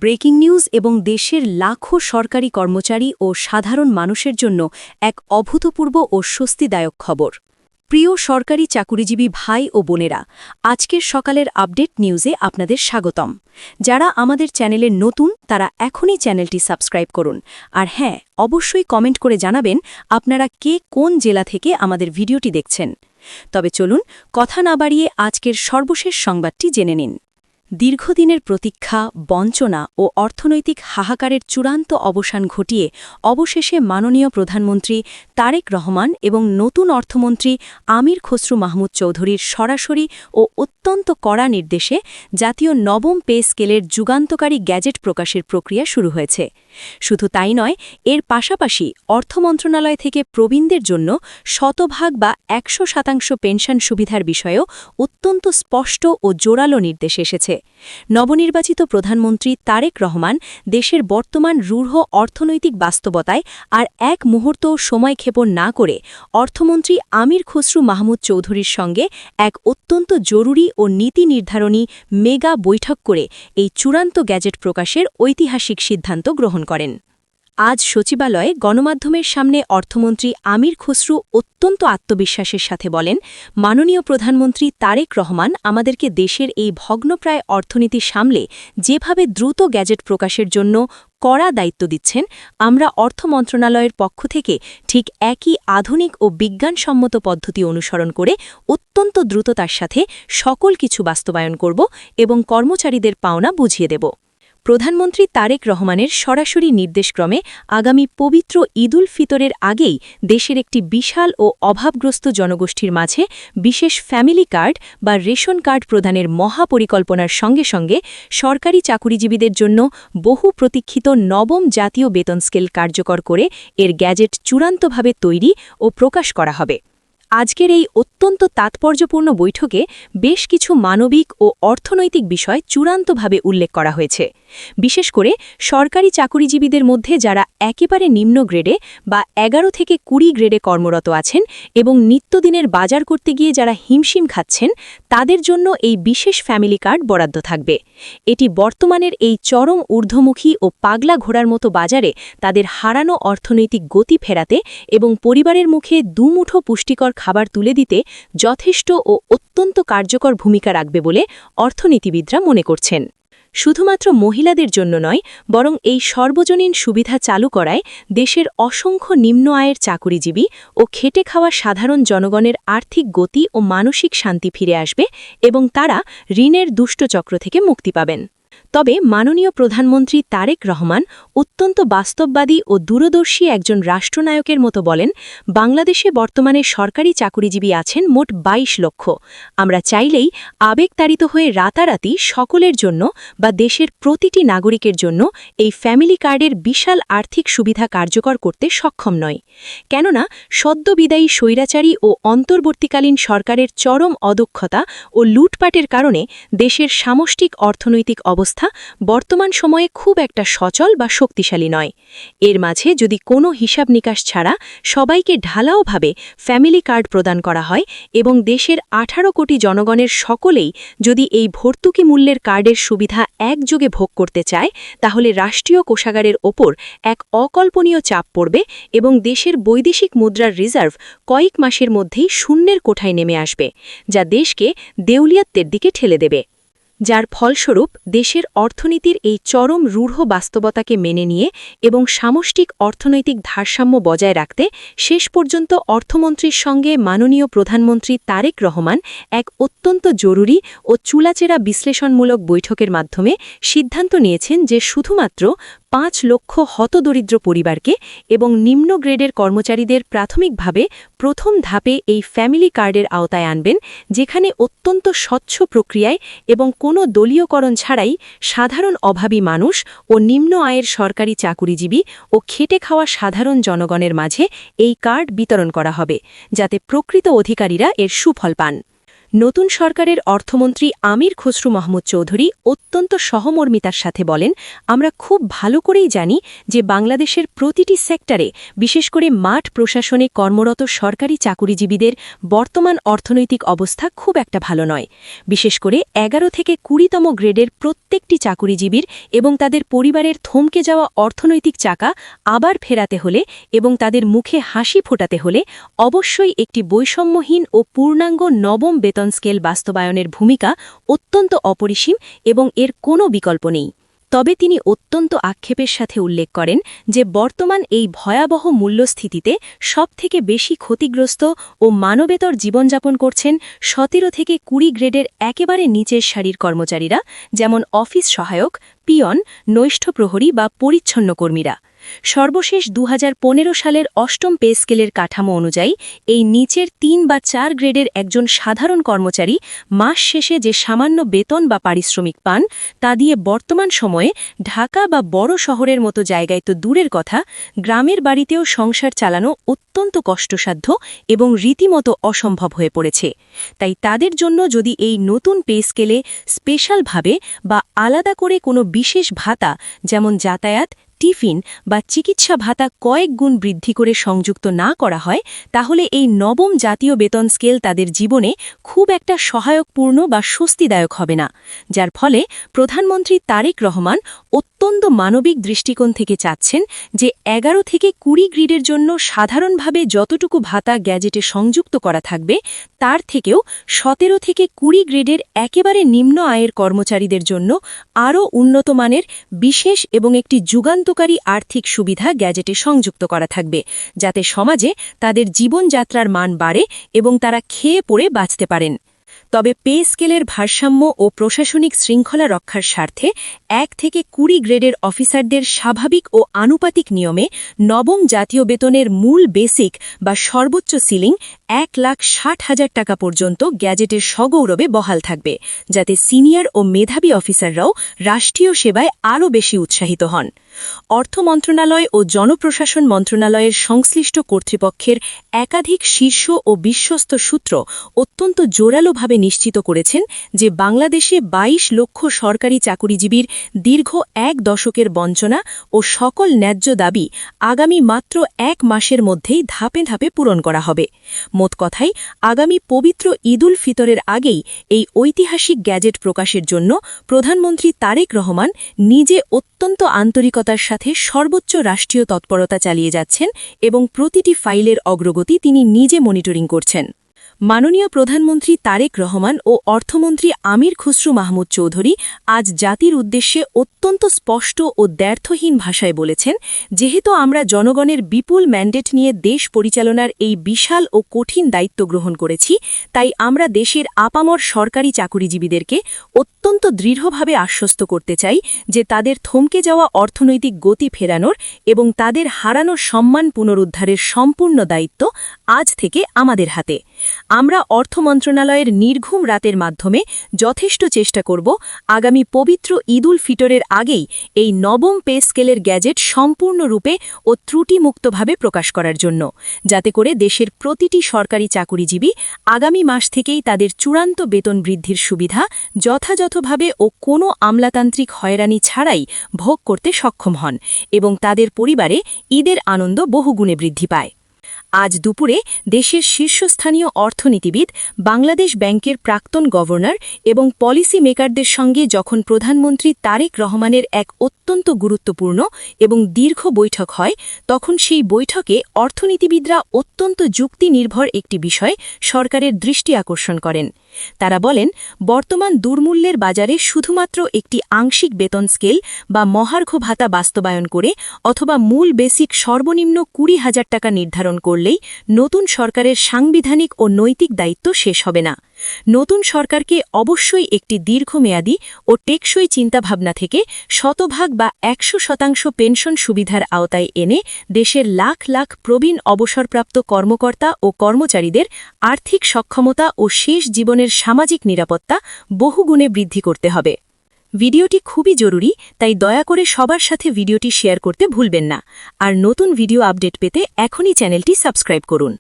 Breaking news এবং দেশের লাখো সরকারি কর্মচারী ও সাধারণ মানুষের জন্য এক অভূতপূর্ব ও স্বস্তিদায়ক খবর। প্রিয় সরকারি চাকুরিজীবী ভাই ও বোনেরা, আজকের সকালের আপডেট নিউজে আপনাদের স্বাগতম। যারা আমাদের চ্যানেলে নতুন তারা এখনই চ্যানেলটি সাবস্ক্রাইব করুন। আর হ্যাঁ, অবশ্যই কমেন্ট করে জানাবেন আপনারা কে কোন জেলা থেকে আমাদের ভিডিওটি দেখছেন। তবে চলুন কথা না বাড়িয়ে আজকের সর্বশেষ সংবাদটি জেনে নিন। দীর্ঘদিনের প্রতীক্ষা, বঞ্চনা ও অর্থনৈতিক হাহাকারের চূড়ান্ত অবসান ঘটিয়ে অবশেষে মাননীয় প্রধানমন্ত্রী তারেক রহমান এবং নতুন অর্থমন্ত্রী আমির খসরু মাহমুদ চৌধুরীর সরাসরি ও অত্যন্ত কড়া নির্দেশে জাতীয় নবম পে স্কেলের যুগান্তকারী গ্যাজেট প্রকাশের প্রক্রিয়া শুরু হয়েছে। শুধু তাই নয়, এর পাশাপাশি অর্থ মন্ত্রণালয় থেকে প্রবীণদের জন্য শতভাগ বা ১০০% পেনশন সুবিধার বিষয়েও অত্যন্ত স্পষ্ট ও জোরালো নির্দেশ এসেছে। নবনির্বাচিত প্রধানমন্ত্রী তারেক রহমান দেশের বর্তমান রূঢ় অর্থনৈতিক বাস্তবতায় আর এক মুহূর্তও সময়ক্ষেপণ না করে অর্থমন্ত্রী আমির খসরু মাহমুদ চৌধুরীর সঙ্গে এক অত্যন্ত জরুরি ও নীতি নির্ধারণী মেগা বৈঠক করে এই চূড়ান্ত গ্যাজেট প্রকাশের ঐতিহাসিক সিদ্ধান্ত গ্রহণ করেন। আজ সচিবালয়ে গণমাধ্যমের সামনে অর্থমন্ত্রী আমির খসরু অত্যন্ত আত্মবিশ্বাসের সাথে বলেন, মাননীয় প্রধানমন্ত্রী তারেক রহমান আমাদেরকে দেশের এই ভগ্নপ্রায় অর্থনীতি সামলে যেভাবে দ্রুত গ্যাজেট প্রকাশের জন্য কড়া দায়িত্ব দিচ্ছেন, আমরা অর্থ মন্ত্রণালয়ের পক্ষ থেকে ঠিক একই আধুনিক ও বিজ্ঞানসম্মত পদ্ধতি অনুসরণ করে অত্যন্ত দ্রুততার সাথে সকল কিছু বাস্তবায়ন করব এবং কর্মচারীদের পাওনা বুঝিয়ে দেব। প্রধানমন্ত্রী তারেক রহমানের সরাসরি নির্দেশক্রমে আগামী পবিত্র ঈদুল ফিতরের আগেই দেশের একটি বিশাল ও অভাবগ্রস্ত জনগোষ্ঠীর মাঝে বিশেষ ফ্যামিলি কার্ড বা রেশন কার্ড প্রদানের মহাপরিকল্পনার সঙ্গে সঙ্গে সরকারি চাকুরিজীবীদের জন্য বহু প্রতীক্ষিত নবম জাতীয় বেতন স্কেল কার্যকর করে এর গ্যাজেট চূড়ান্তভাবে তৈরি ও প্রকাশ করা হবে। আজকের এই অত্যন্ত তাৎপর্যপূর্ণ বৈঠকে বেশ কিছু মানবিক ও অর্থনৈতিক বিষয় চূড়ান্তভাবে উল্লেখ করা হয়েছে। বিশেষ করে সরকারি চাকুরিজীবীদের মধ্যে যারা একেবারে নিম্ন গ্রেডে বা ১১ থেকে ২০ গ্রেডে কর্মরত আছেন এবং নিত্যদিনের বাজার করতে গিয়ে যারা হিমশিম খাচ্ছেন, তাদের জন্য এই বিশেষ ফ্যামিলি কার্ড বরাদ্দ থাকবে। এটি বর্তমানের এই চরম ঊর্ধ্বমুখী ও পাগলা ঘোড়ার মতো বাজারে তাদের হারানো অর্থনৈতিক গতি ফেরাতে এবং পরিবারের মুখে দুমুঠো পুষ্টিকর খাবার তুলে দিতে যথেষ্ট ও অত্যন্ত কার্যকর ভূমিকা রাখবে বলে অর্থনীতিবিদরা মনে করছেন। শুধুমাত্র মহিলাদের জন্য নয়, বরং এই সর্বজনীন সুবিধা চালু করায় দেশের অসংখ্য নিম্ন আয়ের চাকুরিজীবী ও খেটে খাওয়া সাধারণ জনগণের আর্থিক গতি ও মানসিক শান্তি ফিরে আসবে এবং তারা ঋণের দুষ্টচক্র থেকে মুক্তি পাবেন। তবে মাননীয় প্রধানমন্ত্রী তারেক রহমান অত্যন্ত বাস্তববাদী ও দূরদর্শী একজন রাষ্ট্রনায়কের মতো বলেন, বাংলাদেশে বর্তমানে সরকারি চাকুরিজীবী আছেন মোট ২২ লক্ষ। আমরা চাইলেই আবেগতাড়িত হয়ে রাতারাতি সকলের জন্য বা দেশের প্রতিটি নাগরিকের জন্য এই ফ্যামিলি কার্ডের বিশাল আর্থিক সুবিধা কার্যকর করতে সক্ষম নয়। কেননা সদ্যবিদায়ী স্বৈরাচারী ও অন্তর্বর্তীকালীন সরকারের চরম অদক্ষতা ও লুটপাটের কারণে দেশের সামষ্টিক অর্থনৈতিক অবস্থা বর্তমান সময়ে খুব একটা সচল বা শক্তিশালী নয়। এর মাঝে যদি কোনো হিসাব নিকাশ ছাড়া সবাইকে ঢালাওভাবে ফ্যামিলি কার্ড প্রদান করা হয় এবং দেশের ১৮ কোটি জনগণের সকলেই যদি এই ভর্তুকি মূল্যের কার্ডের সুবিধা একযোগে ভোগ করতে চায়, তাহলে রাষ্ট্রীয় কোষাগারের ওপর এক অকল্পনীয় চাপ পড়বে এবং দেশের বৈদেশিক মুদ্রার রিজার্ভ কয়েক মাসের মধ্যেই শূন্যের কোঠায় নেমে আসবে, যা দেশকে দেউলিয়াত্বের দিকে ঠেলে দেবে। যার ফলস্বরূপ দেশের অর্থনীতির এই চরম রূঢ় বাস্তবতাকে মেনে নিয়ে এবং সামষ্টিক অর্থনৈতিক ভারসাম্য বজায় রাখতে শেষ পর্যন্ত অর্থমন্ত্রীর সঙ্গে মাননীয় প্রধানমন্ত্রী তারেক রহমান এক অত্যন্ত জরুরি ও চুলাচেরা বিশ্লেষণমূলক বৈঠকের মাধ্যমে সিদ্ধান্ত নিয়েছেন যে শুধুমাত্র ৫ লক্ষ হতদরিদ্র পরিবারকে এবং নিম্ন গ্রেডের কর্মচারীদের প্রাথমিকভাবে প্রথম ধাপে এই ফ্যামিলি কার্ডের আওতায় আনবেন, যেখানে অত্যন্ত স্বচ্ছ প্রক্রিয়ায় এবং কোনো দলীয়করণ ছাড়াই সাধারণ অভাবী মানুষ ও নিম্ন আয়ের সরকারি চাকুরিজীবী ও খেটে খাওয়া সাধারণ জনগণের মাঝে এই কার্ড বিতরণ করা হবে, যাতে প্রকৃত অধিকারীরা এর সুফল পান। নতুন সরকারের অর্থমন্ত্রী আমির খসরু মাহমুদ চৌধুরী অত্যন্ত সহমর্মিতার সাথে বলেন, আমরা খুব ভালো করেই জানি যে বাংলাদেশের প্রতিটি সেক্টরে, বিশেষ করে মাঠ প্রশাসনে কর্মরত সরকারি চাকুরিজীবীদের বর্তমান অর্থনৈতিক অবস্থা খুব একটা ভালো নয়। বিশেষ করে ১১ থেকে ২০তম গ্রেডের প্রত্যেকটি চাকুরিজীবীর এবং তাদের পরিবারের থমকে যাওয়া অর্থনৈতিক চাকা আবার ফেরাতে হলে এবং তাদের মুখে হাসি ফোটাতে হলে অবশ্যই একটি বৈষম্যহীন ও পূর্ণাঙ্গ নবম বেতন স্কেল বাস্তবায়নের ভূমিকা অত্যন্ত অপরিসীম এবং এর কোনো বিকল্প নেই। তবে তিনি অত্যন্ত আক্ষেপের সাথে উল্লেখ করেন যে বর্তমান এই ভয়াবহ মূল্যস্থিতিতে সবথেকে বেশি ক্ষতিগ্রস্ত ও মানবেতর জীবনযাপন করছেন ১৭ থেকে ২০ গ্রেডের একেবারে নিচের সারির কর্মচারীরা, যেমন অফিস সহায়ক, পিয়ন, নৈষ্ঠ প্রহরী বা পরিচ্ছন্ন কর্মীরা। সর্বশেষ ২০১৫ সালের অষ্টম পে স্কেলের কাঠামো অনুযায়ী এই নিচের ৩ বা ৪ গ্রেডের একজন সাধারণ কর্মচারী মাস শেষে যে সামান্য বেতন বা পারিশ্রমিক পান, তা দিয়ে বর্তমান সময়ে ঢাকা বা বড় শহরের মতো জায়গায় তো দূরের কথা, গ্রামের বাড়িতেও সংসার চালানো অত্যন্ত কষ্টসাধ্য এবং রীতিমতো অসম্ভব হয়ে পড়েছে। তাই তাদের জন্য যদি এই নতুন পে স্কেলে স্পেশালভাবে বা আলাদা করে কোনো বিশেষ ভাতা, যেমন যাতায়াত, টিফিন বা চিকিৎসা ভাতা কয়েক গুণ বৃদ্ধি করে সংযুক্ত না করা হয়, তাহলে এই নবম জাতীয় বেতন স্কেল তাদের জীবনে খুব একটা সহায়কপূর্ণ বা স্বস্তিদায়ক হবে না। যার ফলে প্রধানমন্ত্রী তারেক রহমান অত্যন্ত মানবিক দৃষ্টিকোণ থেকে চাচ্ছেন যে ১১ থেকে ২০ গ্রেডের জন্য সাধারণভাবে যতটুকু ভাতা গ্যাজেটে সংযুক্ত করা থাকবে, তার থেকেও ১৭ থেকে ২০ গ্রেডের একেবারে নিম্ন আয়ের কর্মচারীদের জন্য আরও উন্নত মানের বিশেষ এবং একটি যুগান্তকারী আর্থিক সুবিধা গ্যাজেটে সংযুক্ত করা থাকবে, যাতে সমাজে তাদের জীবনযাত্রার মান বাড়ে এবং তারা খেয়ে পড়ে বাঁচতে পারেন। তবে পে স্কেলের ভারসাম্য ও প্রশাসনিক শৃঙ্খলা রক্ষার স্বার্থে ১ থেকে ২০ গ্রেডের অফিসারদের স্বাভাবিক ও আনুপাতিক নিয়মে নবম জাতীয় বেতনের মূল বেসিক বা সর্বোচ্চ সিলিং ১,৬০,০০০ টাকা পর্যন্ত গ্যাজেটের সগৌরবে বহাল থাকবে, যাতে সিনিয়র ও মেধাবী অফিসাররাও রাষ্ট্রীয় সেবায় আরও বেশি উৎসাহিত হন। অর্থ মন্ত্রণালয় ও জনপ্রশাসন মন্ত্রণালয়ের সংশ্লিষ্ট কর্তৃপক্ষের একাধিক শীর্ষ ও বিশ্বস্ত সূত্র অত্যন্ত জোরালোভাবে নিশ্চিত করেছেন যে বাংলাদেশে ২২ লক্ষ সরকারি চাকুরিজীবীর দীর্ঘ ১ দশকের বঞ্চনা ও সকল ন্যায্য দাবি আগামী মাত্র ১ মাসের মধ্যেই ধাপে ধাপে পূরণ করা হবে। মোট কথাই, আগামী পবিত্র ঈদ উল ফিতরের আগেই এই ঐতিহাসিক গ্যাজেট প্রকাশের জন্য প্রধানমন্ত্রী তারেক রহমান নিজে অত্যন্ত আন্তরিকতার সাথে সর্বোচ্চ রাষ্ট্রীয় তৎপরতা চালিয়ে যাচ্ছেন এবং প্রতিটি ফাইলের অগ্রগতি তিনি নিজে মনিটরিং করছেন। মাননীয় প্রধানমন্ত্রী তারেক রহমান ও অর্থমন্ত্রী আমির খসরু মাহমুদ চৌধুরী আজ জাতির উদ্দেশ্যে অত্যন্ত স্পষ্ট ও দ্ব্যর্থহীন ভাষায় বলেছেন, যেহেতু আমরা জনগণের বিপুল ম্যান্ডেট নিয়ে দেশ পরিচালনার এই বিশাল ও কঠিন দায়িত্ব গ্রহণ করেছি, তাই আমরা দেশের আপামর সরকারি চাকুরিজীবীদেরকে অত্যন্ত দৃঢ়ভাবে আশ্বস্ত করতে চাই যে তাদের থমকে যাওয়া অর্থনৈতিক গতি ফেরানোর এবং তাদের হারানো সম্মান পুনরুদ্ধারের সম্পূর্ণ দায়িত্ব আজ থেকে আমাদের হাতে। আমরা অর্থ মন্ত্রণালয়ের নির্ঘুম রাতের মাধ্যমে যথেষ্ট চেষ্টা করব আগামী পবিত্র ঈদ উল ফিতরের আগেই এই নবম পে স্কেলের গ্যাজেট সম্পূর্ণরূপে ও ত্রুটিমুক্তভাবে প্রকাশ করার জন্য, যাতে করে দেশের প্রতিটি সরকারি চাকুরিজীবী আগামী মাস থেকেই তাদের চূড়ান্ত বেতন বৃদ্ধির সুবিধা যথাযথভাবে ও কোনো আমলাতান্ত্রিক হয়রানি ছাড়াই ভোগ করতে সক্ষম হন এবং তাদের পরিবারে ঈদের আনন্দ বহুগুণে বৃদ্ধি পায়। আজ দুপুরে দেশের শীর্ষস্থানীয় অর্থনীতিবিদ, বাংলাদেশ ব্যাংকের প্রাক্তন গভর্নর এবং পলিসি মেকারদের সঙ্গে যখন প্রধানমন্ত্রী তারেক রহমানের এক অত্যন্ত গুরুত্বপূর্ণ এবং দীর্ঘ বৈঠক হয়, তখন সেই বৈঠকে অর্থনীতিবিদরা অত্যন্ত যুক্তিনির্ভর একটি বিষয় সরকারের দৃষ্টি আকর্ষণ করেন। তারা বলেন, বর্তমান দুর্মূল্যের বাজারে শুধুমাত্র একটি আংশিক বেতন স্কেল বা মহার্ঘ ভাতা বাস্তবায়ন করে অথবা মূল বেসিক সর্বনিম্ন ২০,০০০ টাকা নির্ধারণ করলেই নতুন সরকারের সাংবিধানিক ও নৈতিক দায়িত্ব শেষ হবে না। নতুন সরকারকে অবশ্যই একটি দীর্ঘমেয়াদী ও টেকসই চিন্তাভাবনা থেকে শতভাগ বা ১০০% পেনশন সুবিধার আওতায় এনে দেশের লাখ লাখ প্রবীণ অবসরপ্রাপ্ত কর্মকর্তা ও কর্মচারীদের আর্থিক সক্ষমতা ও শেষ জীবনের সামাজিক নিরাপত্তা বহুগুণে বৃদ্ধি করতে হবে। ভিডিওটি খুবই জরুরি, তাই দয়া করে সবার সাথে ভিডিওটি শেয়ার করতে ভুলবেন না। আর নতুন ভিডিও আপডেট পেতে এখনই চ্যানেলটি সাবস্ক্রাইব করুন।